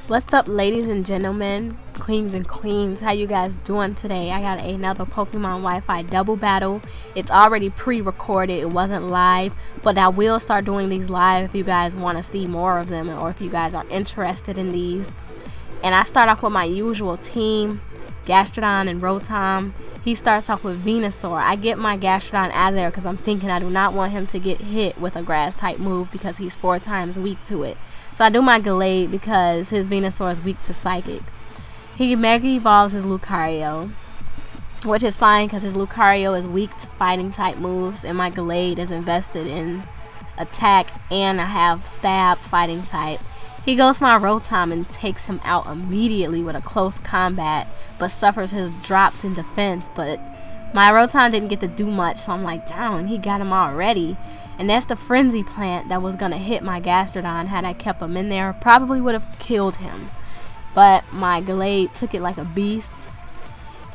What's up, ladies and gentlemen, queens and queens? How you guys doing today? I got another Pokemon Wi-Fi double battle. It's already pre-recorded. It wasn't live, but I will start doing these live if you guys want to see more of them or if you guys are interested in these. And I start off with my usual team, Gastrodon and Rotom. He starts off with Venusaur. I get my Gastrodon out of there because I'm thinking I do not want him to get hit with a grass type move because he's 4 times weak to it. So I do my Gallade because his Venusaur is weak to Psychic. He Mega Evolves his Lucario, which is fine because his Lucario is weak to fighting type moves and my Gallade is invested in attack and I have stab fighting type. He goes for my Rotom and takes him out immediately with a close combat, but suffers his drops in defense. But my Rotom didn't get to do much, so I'm like, damn, he got him already. And that's the Frenzy Plant that was going to hit my Gastrodon had I kept him in there. Probably would have killed him. But my Gallade took it like a beast.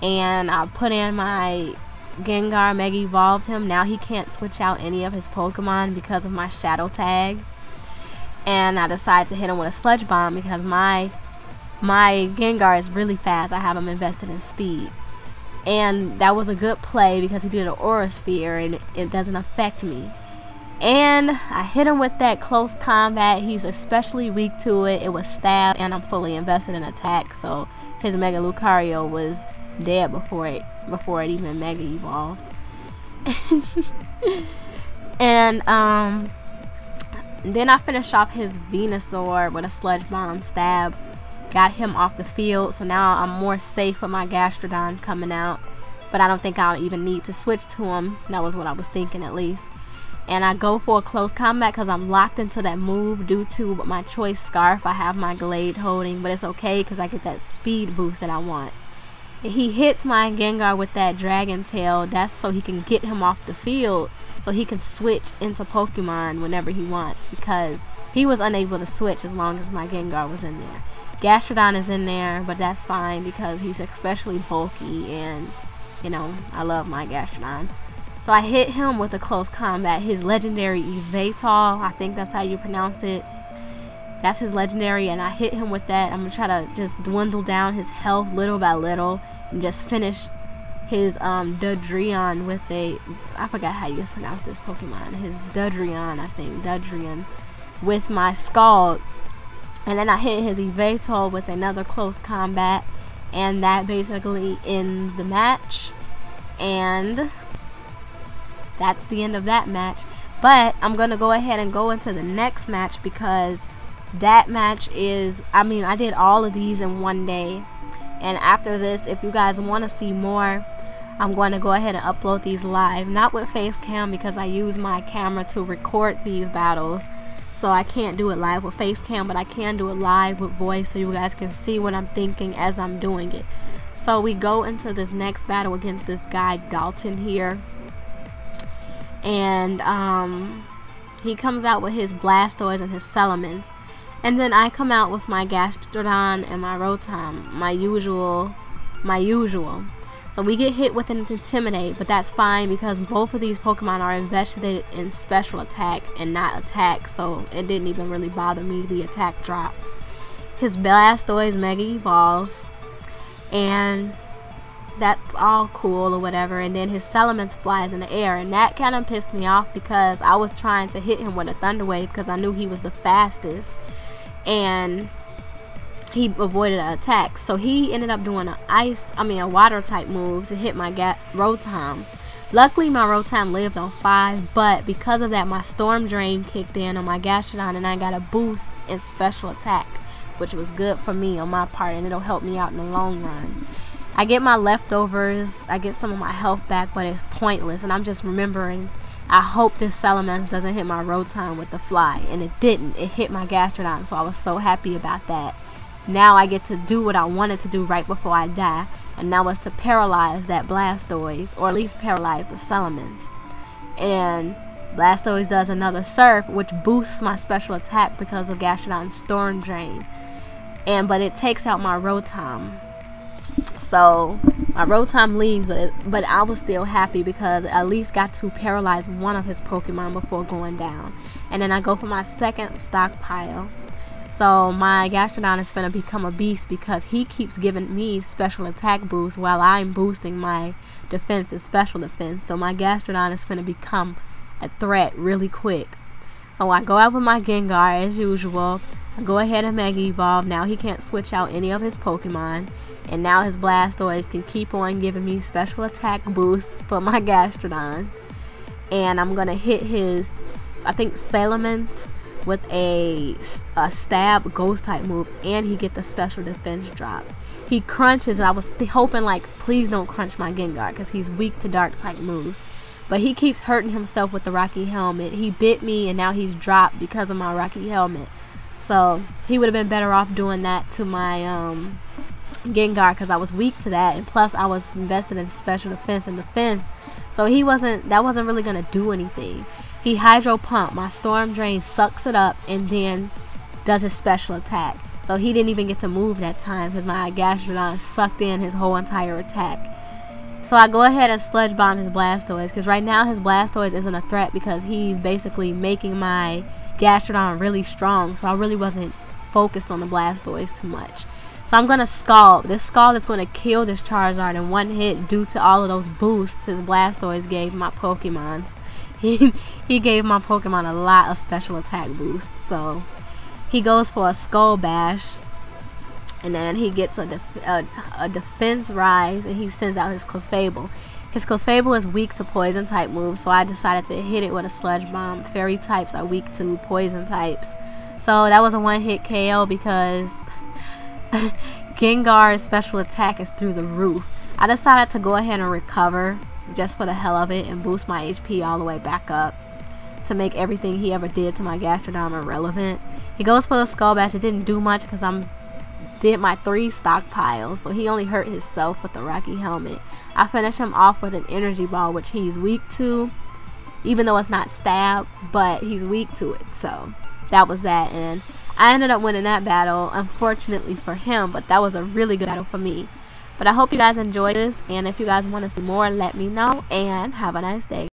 And I put in my Gengar, Mega Evolved him. Now he can't switch out any of his Pokemon because of my Shadow Tag. And I decided to hit him with a Sludge Bomb because my Gengar is really fast. I have him invested in speed. And that was a good play because he did an Aura Sphere and it doesn't affect me. And I hit him with that close combat. He's especially weak to it. It was stab and I'm fully invested in attack. So his Mega Lucario was dead before it even Mega Evolved. And then I finished off his Venusaur with a Sludge Bomb stab. Got him off the field, so now I'm more safe with my Gastrodon coming out. But I don't think I'll even need to switch to him. That was what I was thinking at least. And I go for a close combat because I'm locked into that move due to my choice Scarf. I have my Gallade holding, but it's okay because I get that speed boost that I want. He hits my Gengar with that Dragon Tail. That's so he can get him off the field so he can switch into Pokemon whenever he wants because he was unable to switch as long as my Gengar was in there. Gastrodon is in there, but that's fine because he's especially bulky and, you know, I love my Gastrodon. So I hit him with a close combat. His legendary Yveltal, I think that's how you pronounce it. That's his legendary, and I hit him with that. I'm going to try to just dwindle down his health little by little and just finish his Dudrion with a, I forgot how you pronounce this Pokemon. His Dudrion, I think, Dudrion, with my Scald. And then I hit his Yveltal with another close combat, and that basically ends the match. And that's the end of that match. But I'm going to go ahead and go into the next match because that match is, I did all of these in one day. And after this, if you guys want to see more, I'm going to go ahead and upload these live. Not with face cam because I use my camera to record these battles. So I can't do it live with face cam, but I can do it live with voice so you guys can see what I'm thinking as I'm doing it. So we go into this next battle against this guy Dalton here. And he comes out with his Blastoise and his Salamence. And then I come out with my Gastrodon and my Rotom, my usual. So we get hit with an Intimidate, but that's fine because both of these Pokemon are invested in special attack and not attack, so it didn't even really bother me, the attack drop. His Blastoise Mega Evolves, and that's all cool or whatever, and then his Salamence flies in the air, and that kind of pissed me off because I was trying to hit him with a Thunder Wave because I knew he was the fastest, and he avoided an attack, so he ended up doing a water type move to hit my Rotom. Luckily my Rotom lived on 5, but because of that my Storm Drain kicked in on my Gastrodon and I got a boost in special attack, which was good for me on my part, and it'll help me out in the long run. I get my leftovers, I get some of my health back, but it's pointless, and I'm just remembering, I hope this Salamence doesn't hit my Rotom with the fly, and it didn't. It hit my Gastrodon, so I was so happy about that. Now I get to do what I wanted to do right before I die, and that was to paralyze that Blastoise, or at least paralyze the Salamence. And Blastoise does another Surf, which boosts my special attack because of Gastrodon's Storm Drain. But it takes out my Rotom. So my Rotom leaves, but I was still happy because I at least got to paralyze one of his Pokemon before going down. And then I go for my second stockpile. So my Gastrodon is finna become a beast because he keeps giving me special attack boosts while I'm boosting my defense and special defense. So my Gastrodon is finna become a threat really quick. So I go out with my Gengar as usual. I go ahead and Mega Evolve. Now he can't switch out any of his Pokemon. And now his Blastoise can keep on giving me special attack boosts for my Gastrodon. And I'm gonna hit his, I think, Salamence with a stab ghost type move, and he get the special defense drops. He crunches, and I was hoping like, please don't crunch my Gengar because he's weak to dark type moves. But he keeps hurting himself with the Rocky Helmet. He bit me and now he's dropped because of my Rocky Helmet. So he would have been better off doing that to my Gengar because I was weak to that, and plus I was invested in special defense and defense. So that wasn't really gonna do anything. He Hydro Pump, my Storm Drain sucks it up and then does his special attack. So he didn't even get to move that time because my Gastrodon sucked in his whole entire attack. So I go ahead and Sludge Bomb his Blastoise because right now his Blastoise isn't a threat because he's basically making my Gastrodon really strong. So I really wasn't focused on the Blastoise too much. So I'm going to Scald. This Scald is going to kill this Charizard in one hit due to all of those boosts his Blastoise gave my Pokemon. He gave my Pokemon a lot of special attack boosts. So he goes for a Skull Bash. And then he gets a defense rise, and he sends out his Clefable. His Clefable is weak to poison type moves, so I decided to hit it with a Sludge Bomb. Fairy types are weak to poison types. So that was a one-hit KO because Gengar's special attack is through the roof. I decided to go ahead and recover just for the hell of it and boost my HP all the way back up to make everything he ever did to my Gastrodon irrelevant. He goes for the Skull Bash. It didn't do much because did my 3 stockpiles, so he only hurt himself with the Rocky Helmet. I finish him off with an Energy Ball, which he's weak to, even though it's not stab, but he's weak to it. So that was that, and I ended up winning that battle, unfortunately for him, but that was a really good battle for me. But I hope you guys enjoyed this, and if you guys want to see more, let me know, and have a nice day.